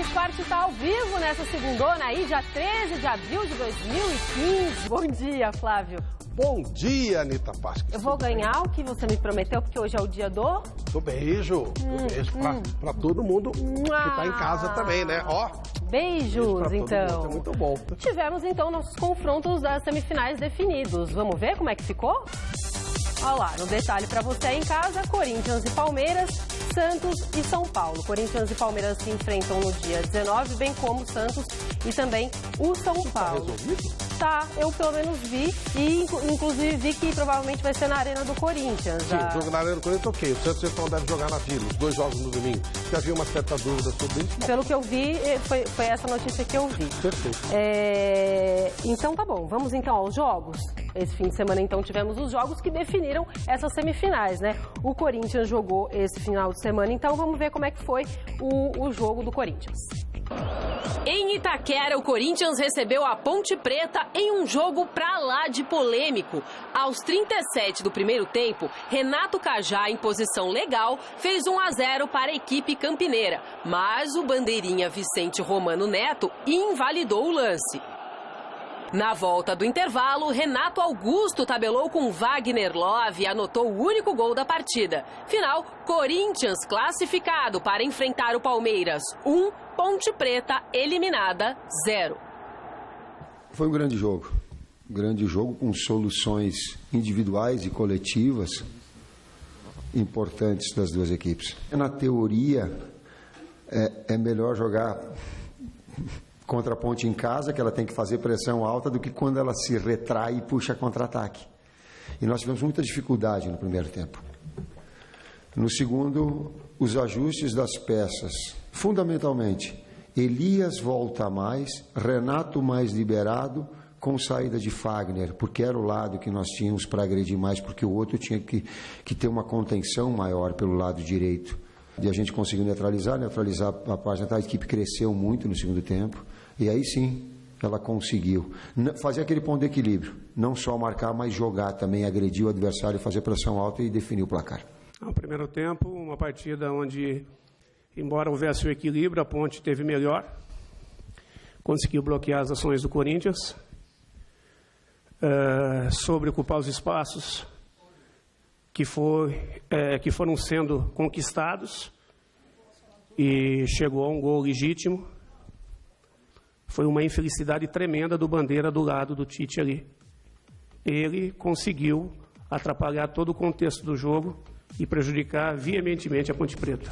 Esporte está ao vivo nessa segundona aí, dia 13 de abril de 2015. Bom dia, Flávio. Bom dia, Anitta Pasca. Eu vou ganhar o que você me prometeu, porque hoje é o dia do... Do beijo. Do beijo pra todo mundo que tá em casa também, né? Ó. Beijos, então. É muito bom. Tivemos, então, nossos confrontos das semifinais definidos. Vamos ver como é que ficou? Olha lá, no detalhe para você aí em casa, Corinthians e Palmeiras, Santos e São Paulo. Corinthians e Palmeiras se enfrentam no dia 19, bem como Santos e também o São Paulo. Tá resolvido? Tá, eu pelo menos vi e inclusive vi que provavelmente vai ser na Arena do Corinthians. Sim, o jogo na Arena do Corinthians é ok. O Santos então deve jogar na Vila, os dois jogos no domingo. Já havia uma certa dúvida sobre isso? Pelo que eu vi, foi essa notícia que eu vi. Perfeito. Então tá bom, vamos então aos jogos. Esse fim de semana então tivemos os jogos que definiram essas semifinais, né? O Corinthians jogou esse final de semana, então vamos ver como é que foi o jogo do Corinthians. Em Itaquera, o Corinthians recebeu a Ponte Preta em um jogo pra lá de polêmico. Aos 37 do primeiro tempo, Renato Cajá, em posição legal, fez 1-0 para a equipe campineira. Mas o bandeirinha Vicente Romano Neto invalidou o lance. Na volta do intervalo, Renato Augusto tabelou com Wagner Love e anotou o único gol da partida. Final, Corinthians classificado para enfrentar o Palmeiras 1, Ponte Preta eliminada 0. Foi um grande jogo com soluções individuais e coletivas importantes das duas equipes. Na teoria, é melhor jogar contra a Ponte em casa, que ela tem que fazer pressão alta, do que quando ela se retrai e puxa contra-ataque. E nós tivemos muita dificuldade no primeiro tempo. No segundo, os ajustes das peças. Fundamentalmente, Elias volta mais, Renato mais liberado, com saída de Fagner, porque era o lado que nós tínhamos para agredir mais, porque o outro tinha que ter uma contenção maior pelo lado direito. E a gente conseguiu neutralizar a página, a equipe cresceu muito no segundo tempo, e aí sim ela conseguiu fazer aquele ponto de equilíbrio, não só marcar, mas jogar também, agredir o adversário, fazer pressão alta e definir o placar. No primeiro tempo, uma partida onde, embora houvesse o equilíbrio, a Ponte teve melhor, conseguiu bloquear as ações do Corinthians, sobreocupar os espaços que foram sendo conquistados e chegou a um gol legítimo. Foi uma infelicidade tremenda do Bandeira do lado do Tite ali. Ele conseguiu atrapalhar todo o contexto do jogo e prejudicar veementemente a Ponte Preta.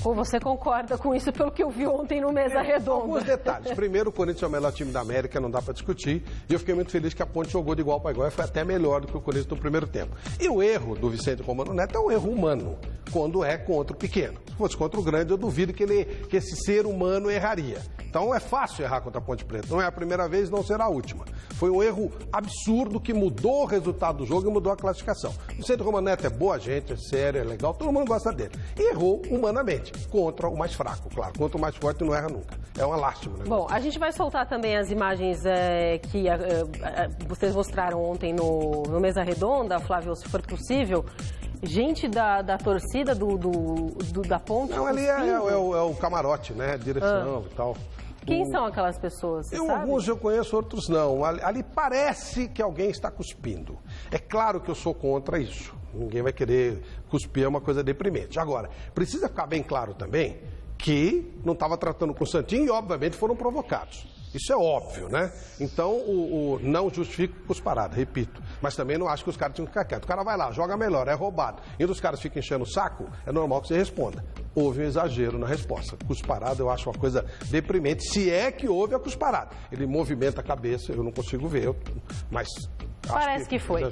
Ou você concorda com isso pelo que eu vi ontem no Mesa Redonda? Alguns detalhes. Primeiro, o Corinthians é o melhor time da América, não dá para discutir. E eu fiquei muito feliz que a Ponte jogou de igual para igual e foi até melhor do que o Corinthians no primeiro tempo. E o erro do Vicente Romano Neto é um erro humano, quando é contra o pequeno. Se fosse contra o grande, eu duvido que esse ser humano erraria. Então é fácil errar contra a Ponte Preta. Não é a primeira vez, não será a última. Foi um erro absurdo que mudou o resultado do jogo e mudou a classificação. O Vicente Romano Neto é boa gente, é sério, é legal, todo mundo gosta dele. E errou humanamente, contra o mais fraco, claro. Contra o mais forte não erra nunca. É uma lástima, né? Bom, a gente vai soltar também as imagens que vocês mostraram ontem no Mesa Redonda, Flávio, se for possível. Gente da torcida da Ponte. Não, ali é o camarote, né? Direção e tal. Quem são aquelas pessoas? Alguns eu conheço, outros não. Ali parece que alguém está cuspindo. É claro que eu sou contra isso. Ninguém vai querer cuspir, é uma coisa deprimente. Agora, precisa ficar bem claro também que não estava tratando com o Santinho e, obviamente, foram provocados. Isso é óbvio, né? Então, não justifico cusparada, repito. Mas também não acho que os caras tinham que ficar quietos. O cara vai lá, joga melhor, é roubado. E os caras ficam enchendo o saco, é normal que você responda. Houve um exagero na resposta. Cusparada eu acho uma coisa deprimente, se é que houve a cusparada. Ele movimenta a cabeça, eu não consigo ver, mas... Parece que foi.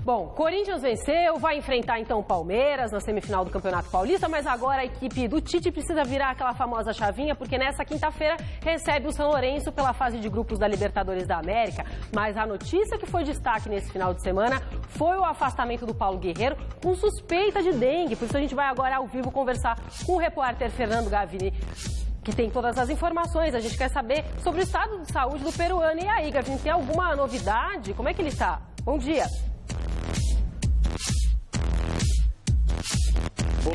Bom, Corinthians venceu, vai enfrentar então o Palmeiras na semifinal do Campeonato Paulista, mas agora a equipe do Tite precisa virar aquela famosa chavinha, porque nessa quinta-feira recebe o São Lourenço pela fase de grupos da Libertadores da América. Mas a notícia que foi destaque nesse final de semana foi o afastamento do Paulo Guerreiro com suspeita de dengue. Por isso a gente vai agora ao vivo conversar com o repórter Fernando Gavini, que tem todas as informações. A gente quer saber sobre o estado de saúde do peruano. E aí, Gavini, tem alguma novidade? Como é que ele está? Bom dia.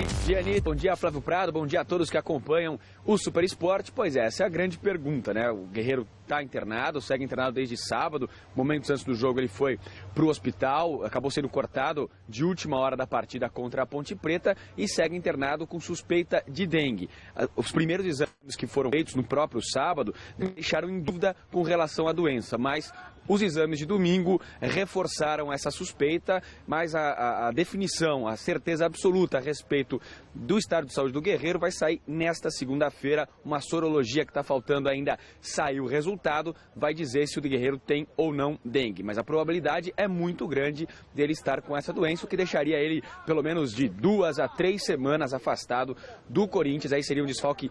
Bom dia, Anitta. Bom dia, Flávio Prado. Bom dia a todos que acompanham o Super Esporte. Pois é, essa é a grande pergunta, né? O Guerreiro está internado, segue internado desde sábado. Momentos antes do jogo ele foi para o hospital, acabou sendo cortado de última hora da partida contra a Ponte Preta e segue internado com suspeita de dengue. Os primeiros exames que foram feitos no próprio sábado deixaram em dúvida com relação à doença, mas os exames de domingo reforçaram essa suspeita, mas a definição, a certeza absoluta a respeito do estado de saúde do Guerreiro vai sair nesta segunda-feira. Uma sorologia que está faltando ainda saiu o resultado, vai dizer se o Guerreiro tem ou não dengue. Mas a probabilidade é muito grande dele estar com essa doença, o que deixaria ele pelo menos de 2 a 3 semanas afastado do Corinthians. Aí seria um desfalque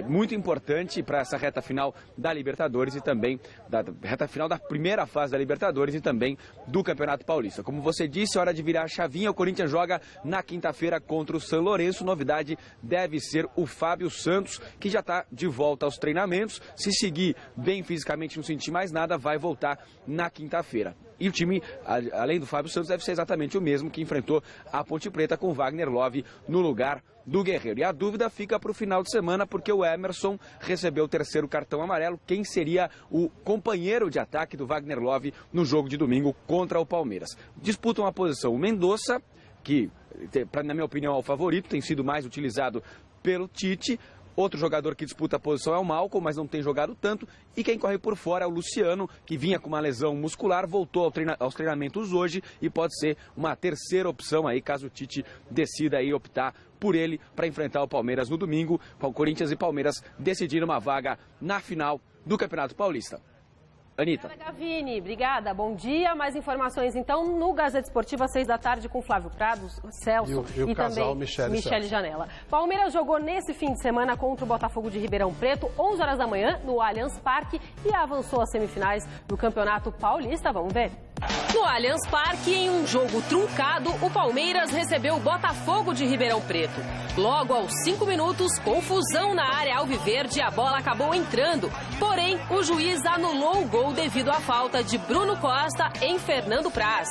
muito importante para essa reta final da Libertadores e também da reta final da primeira fase da Libertadores e também do Campeonato Paulista. Como você disse, hora de virar a chavinha. O Corinthians joga na quinta-feira contra o São Lourenço. Novidade deve ser o Fábio Santos, que já está de volta aos treinamentos. Se seguir bem fisicamente, não sentir mais nada, vai voltar na quinta-feira. E o time, além do Fábio Santos, deve ser exatamente o mesmo que enfrentou a Ponte Preta, com Wagner Love no lugar do Guerreiro. E a dúvida fica para o final de semana, porque o Emerson recebeu o 3º cartão amarelo. Quem seria o companheiro de ataque do Wagner Love no jogo de domingo contra o Palmeiras? Disputam a posição o Mendonça, que, na minha opinião, é o favorito, tem sido mais utilizado pelo Tite. Outro jogador que disputa a posição é o Malcom, mas não tem jogado tanto. E quem corre por fora é o Luciano, que vinha com uma lesão muscular, voltou aos treinamentos hoje e pode ser uma terceira opção aí, caso o Tite decida aí optar por ele para enfrentar o Palmeiras no domingo. O Corinthians e Palmeiras decidiram uma vaga na final do Campeonato Paulista. Anitta. Gavini, obrigada. Bom dia. Mais informações, então, no Gazeta Esportiva, 6 da tarde, com Flávio Prado, Celso e também Michele Janela. Palmeiras jogou nesse fim de semana contra o Botafogo de Ribeirão Preto, 11 horas da manhã, no Allianz Parque, e avançou às semifinais do Campeonato Paulista. Vamos ver? No Allianz Parque, em um jogo truncado, o Palmeiras recebeu o Botafogo de Ribeirão Preto. Logo aos 5 minutos, confusão na área alviverde, a bola acabou entrando. Porém, o juiz anulou o gol devido à falta de Bruno Costa em Fernando Praz.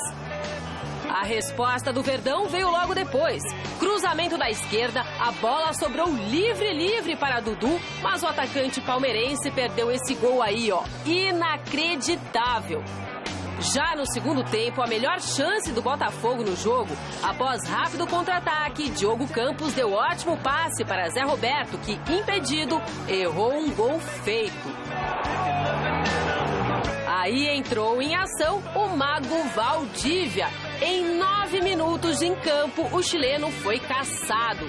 A resposta do Verdão veio logo depois. Cruzamento da esquerda, a bola sobrou livre para Dudu, mas o atacante palmeirense perdeu esse gol aí, ó. Inacreditável. Já no segundo tempo, a melhor chance do Botafogo no jogo, após rápido contra-ataque, Diogo Campos deu ótimo passe para Zé Roberto, que, impedido, errou um gol feito. Aí entrou em ação o mago Valdívia. Em 9 minutos em campo, o chileno foi caçado.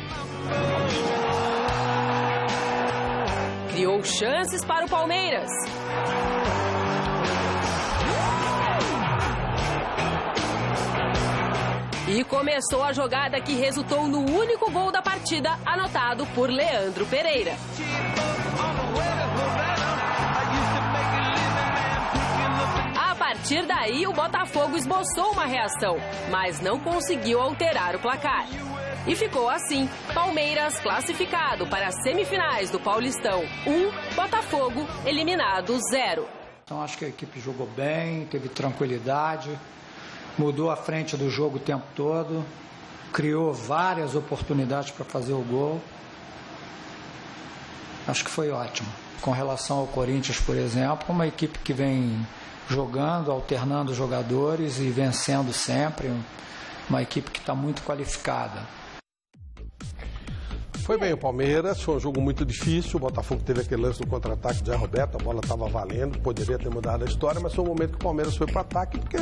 Criou chances para o Palmeiras. E começou a jogada que resultou no único gol da partida, anotado por Leandro Pereira. A partir daí, o Botafogo esboçou uma reação, mas não conseguiu alterar o placar. E ficou assim, Palmeiras classificado para as semifinais do Paulistão 1, Botafogo eliminado 0. Então acho que a equipe jogou bem, teve tranquilidade. Mudou a frente do jogo o tempo todo, criou várias oportunidades para fazer o gol. Acho que foi ótimo. Com relação ao Corinthians, por exemplo, uma equipe que vem jogando, alternando jogadores e vencendo sempre. Uma equipe que está muito qualificada. Foi bem o Palmeiras, foi um jogo muito difícil, o Botafogo teve aquele lance do contra-ataque de Zé Roberto, a bola estava valendo, poderia ter mudado a história, mas foi um momento que o Palmeiras foi para o ataque, porque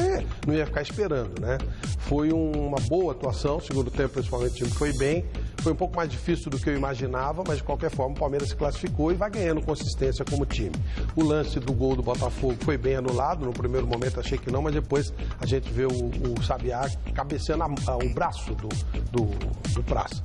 não ia ficar esperando, né? Foi uma boa atuação, segundo tempo principalmente o time foi bem, foi um pouco mais difícil do que eu imaginava, mas de qualquer forma o Palmeiras se classificou e vai ganhando consistência como time. O lance do gol do Botafogo foi bem anulado, no primeiro momento achei que não, mas depois a gente vê o Sabiá cabeceando o braço do Praz.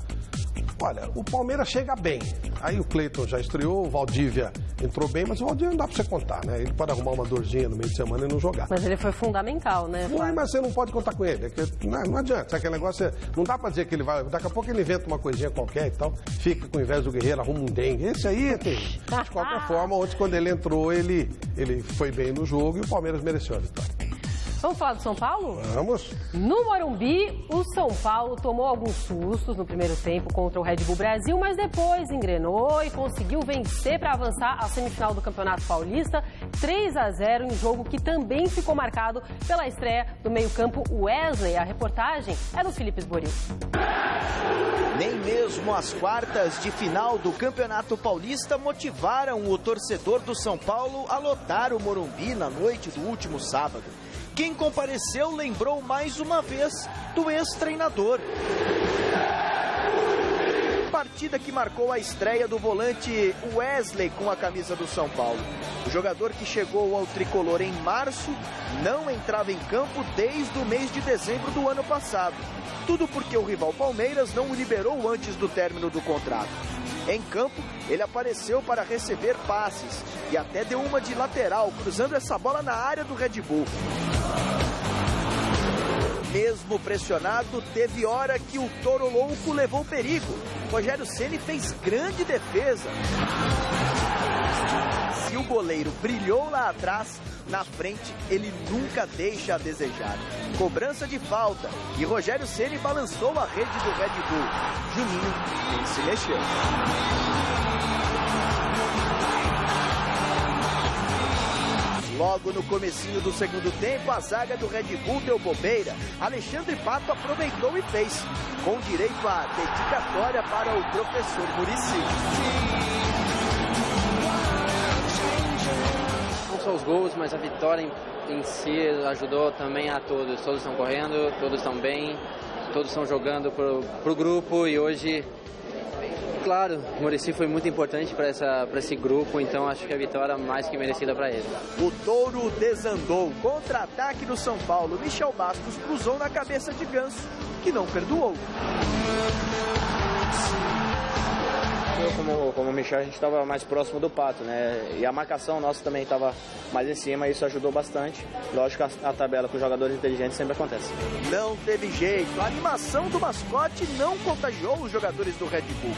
Olha, o Palmeiras chega bem. Aí o Cleiton já estreou, o Valdívia entrou bem, mas o Valdívia não dá pra você contar, né? Ele pode arrumar uma dorzinha no meio de semana e não jogar. Mas ele foi fundamental, né? Foi, mas você não pode contar com ele. Não adianta. Sabe aquele negócio? Não dá pra dizer que ele vai... Daqui a pouco ele inventa uma coisinha qualquer e tal, fica com o invés do Guerreiro, arruma um dengue. Esse aí é terrível. De qualquer forma, ontem quando ele entrou, ele foi bem no jogo e o Palmeiras mereceu a vitória. Vamos falar do São Paulo? Vamos. No Morumbi, o São Paulo tomou alguns sustos no primeiro tempo contra o Red Bull Brasil, mas depois engrenou e conseguiu vencer para avançar à semifinal do Campeonato Paulista, 3-0, em jogo que também ficou marcado pela estreia do meio-campo Wesley. A reportagem é do Felipe Esboril. Nem mesmo as quartas de final do Campeonato Paulista motivaram o torcedor do São Paulo a lotar o Morumbi na noite do último sábado. Quem compareceu lembrou mais uma vez do ex-treinador. Partida que marcou a estreia do volante Wesley com a camisa do São Paulo. O jogador que chegou ao tricolor em março não entrava em campo desde o mês de dezembro do ano passado. Tudo porque o rival Palmeiras não o liberou antes do término do contrato. Em campo, ele apareceu para receber passes e até deu uma de lateral, cruzando essa bola na área do Red Bull. Mesmo pressionado, teve hora que o Touro Louco levou perigo. Rogério Ceni fez grande defesa. Se o goleiro brilhou lá atrás, na frente ele nunca deixa a desejar. Cobrança de falta e Rogério Ceni balançou a rede do Red Bull. Juninho nem se mexeu. Logo no comecinho do segundo tempo, a zaga do Red Bull deu bobeira. Alexandre Pato aproveitou e fez, com direito à dedicatória para o professor Muricy. Não só os gols, mas a vitória em si ajudou também a todos. Todos estão correndo, todos estão bem, todos estão jogando pro grupo e hoje, claro, o Muricy foi muito importante para esse grupo, então acho que a vitória é mais que merecida para ele. O Touro desandou. Contra-ataque do São Paulo. Michel Bastos cruzou na cabeça de Ganso, que não perdoou. Como o Michel, a gente estava mais próximo do Pato, né? E a marcação nossa também estava mais em cima, e isso ajudou bastante. Lógico que a tabela com jogadores inteligentes sempre acontece. Não teve jeito. A animação do mascote não contagiou os jogadores do Red Bull.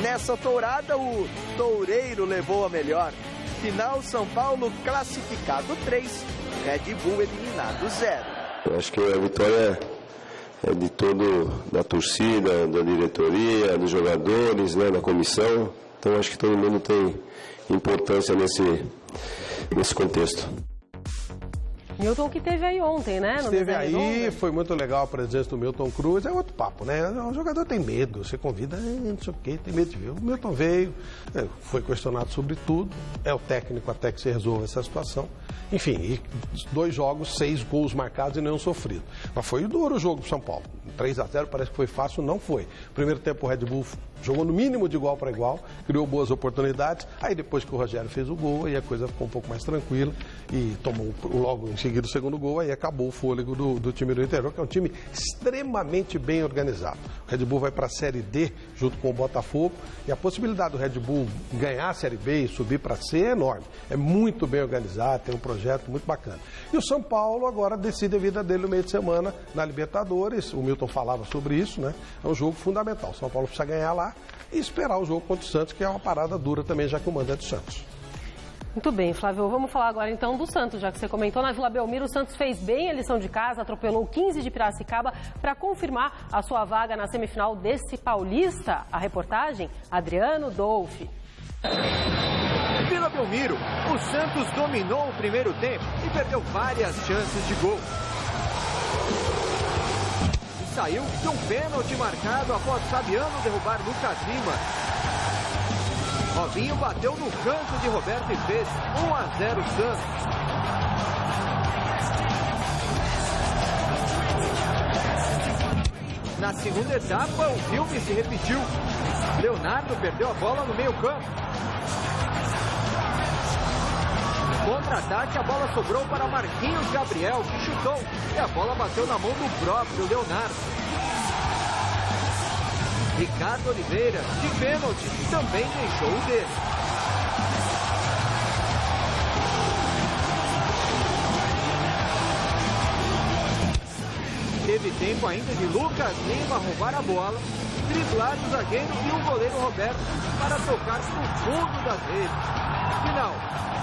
Nessa tourada, o toureiro levou a melhor. Final, São Paulo classificado 3, Red Bull eliminado 0. Eu acho que a vitória é de da torcida, da diretoria, dos jogadores, né, da comissão. Então acho que todo mundo tem importância nesse contexto. Milton que teve aí ontem, né? Esteve aí, foi muito legal a presença do Milton Cruz, é outro papo, né? O jogador tem medo, você convida, não sei o quê, tem medo de ver. O Milton veio, foi questionado sobre tudo, é o técnico até que se resolva essa situação. Enfim, 2 jogos, 6 gols marcados e nenhum sofrido. Mas foi duro o jogo do São Paulo. 3-0 parece que foi fácil, não foi. Primeiro tempo o Red Bull jogou no mínimo de igual para igual, criou boas oportunidades, aí depois que o Rogério fez o gol, aí a coisa ficou um pouco mais tranquila e tomou logo em seguida o segundo gol, aí acabou o fôlego do time do interior, que é um time extremamente bem organizado. O Red Bull vai para a Série D junto com o Botafogo e a possibilidade do Red Bull ganhar a Série B e subir para C é enorme. É muito bem organizado, tem um projeto muito bacana. E o São Paulo agora decide a vida dele no meio de semana na Libertadores, o Milton falava sobre isso, né? É um jogo fundamental. O São Paulo precisa ganhar lá e esperar o jogo contra o Santos, que é uma parada dura também, já que o mando é do Santos. Muito bem, Flávio. Vamos falar agora então do Santos, já que você comentou. Na Vila Belmiro, o Santos fez bem a lição de casa, atropelou 15 de Piracicaba para confirmar a sua vaga na semifinal desse Paulista. A reportagem, Adriano Dolfi. Vila Belmiro, o Santos dominou o primeiro tempo e perdeu várias chances de gol. Saiu de um pênalti marcado após Fabiano derrubar Lucas Lima. Robinho bateu no canto de Roberto e fez 1-0 Santos. Na segunda etapa, o filme se repetiu. Leonardo perdeu a bola no meio-campo. Contra-ataque, a bola sobrou para Marquinhos Gabriel, que chutou, e a bola bateu na mão do próprio Leonardo. Ricardo Oliveira, de pênalti, também deixou o dele. Teve tempo ainda de Lucas Lima roubar a bola, driblar o zagueiro e o goleiro Roberto para tocar no fundo das redes. Final,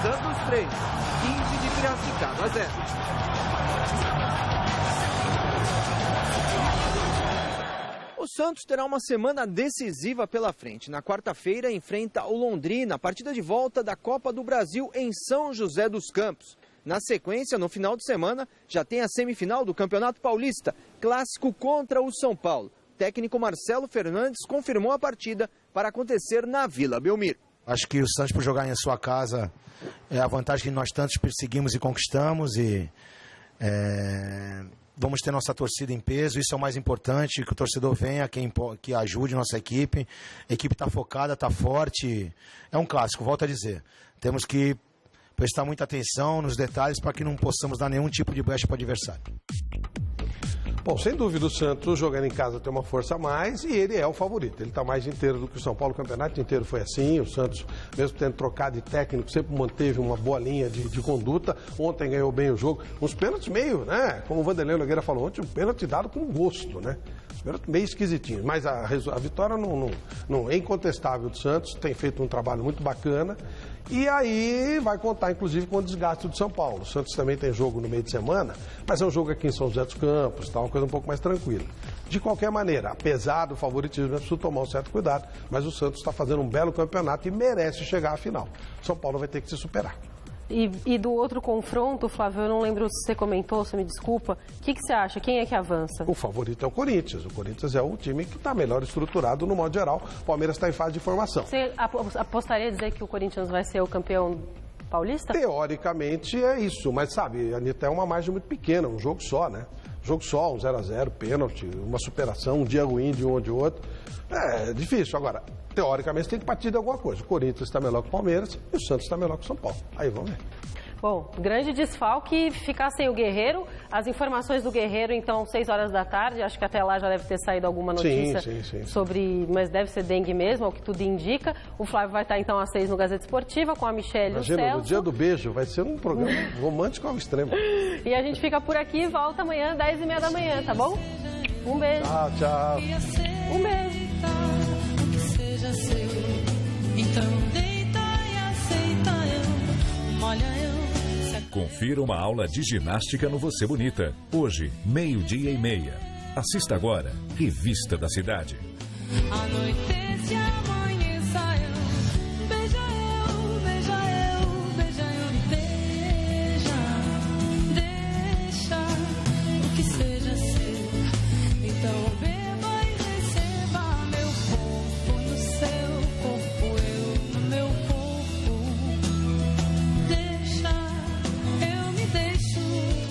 Santos 3, 15 de Piracicaba 0. O Santos terá uma semana decisiva pela frente. Na quarta-feira, enfrenta o Londrina, partida de volta da Copa do Brasil em São José dos Campos. Na sequência, no final de semana, já tem a semifinal do Campeonato Paulista, clássico contra o São Paulo. O técnico Marcelo Fernandes confirmou a partida para acontecer na Vila Belmiro. Acho que o Santos, por jogar em sua casa, é a vantagem que nós tantos perseguimos e conquistamos e... Vamos ter nossa torcida em peso, isso é o mais importante, que o torcedor venha, que ajude nossa equipe. A equipe está focada, está forte. É um clássico, volto a dizer. Temos que prestar muita atenção nos detalhes para que não possamos dar nenhum tipo de brecha para o adversário. Bom, sem dúvida o Santos jogando em casa tem uma força a mais e ele é o favorito. Ele está mais inteiro do que o São Paulo. O campeonato inteiro foi assim. O Santos, mesmo tendo trocado de técnico, sempre manteve uma boa linha de conduta. Ontem ganhou bem o jogo. Uns pênaltis meio, né? Como o Vanderlei Nogueira falou ontem, um pênalti dado com gosto, né? Meio esquisitinho, mas a vitória não é incontestável do Santos, tem feito um trabalho muito bacana e aí vai contar inclusive com o desgaste do São Paulo. O Santos também tem jogo no meio de semana, mas é um jogo aqui em São José dos Campos, tá, uma coisa um pouco mais tranquila. De qualquer maneira, apesar do favoritismo, é preciso tomar um certo cuidado, mas o Santos está fazendo um belo campeonato e merece chegar à final. O São Paulo vai ter que se superar. E do outro confronto, Flávio, eu não lembro se você comentou, você me desculpa. O que você acha? Quem é que avança? O favorito é o Corinthians. O Corinthians é o time que está melhor estruturado no modo geral. O Palmeiras está em fase de formação. Você apostaria a dizer que o Corinthians vai ser o campeão paulista? Teoricamente é isso, mas sabe, Anitta, é uma margem muito pequena, um jogo só, né? Jogo só, um 0-0, pênalti, uma superação, um dia ruim de um ou de outro. É difícil. Agora, teoricamente tem que partir de alguma coisa. O Corinthians está melhor que o Palmeiras e o Santos está melhor que o São Paulo. Aí vamos ver. Bom, grande desfalque ficar sem o Guerreiro. As informações do Guerreiro, então, 6 horas da tarde. Acho que até lá já deve ter saído alguma notícia sim. sobre... Mas deve ser dengue mesmo, é o que tudo indica. O Flávio vai estar, então, às 6 no Gazeta Esportiva com a Michelle e o Celso. No dia do beijo, vai ser um programa romântico ao extremo. E a gente fica por aqui e volta amanhã, 10h30 da manhã, tá bom? Um beijo. Tchau. Um beijo. Que seja seu, então deita e aceita eu, molha eu. Confira uma aula de ginástica no Você Bonita. Hoje, 12:30. Assista agora, Revista da Cidade. Anoitece amanhã.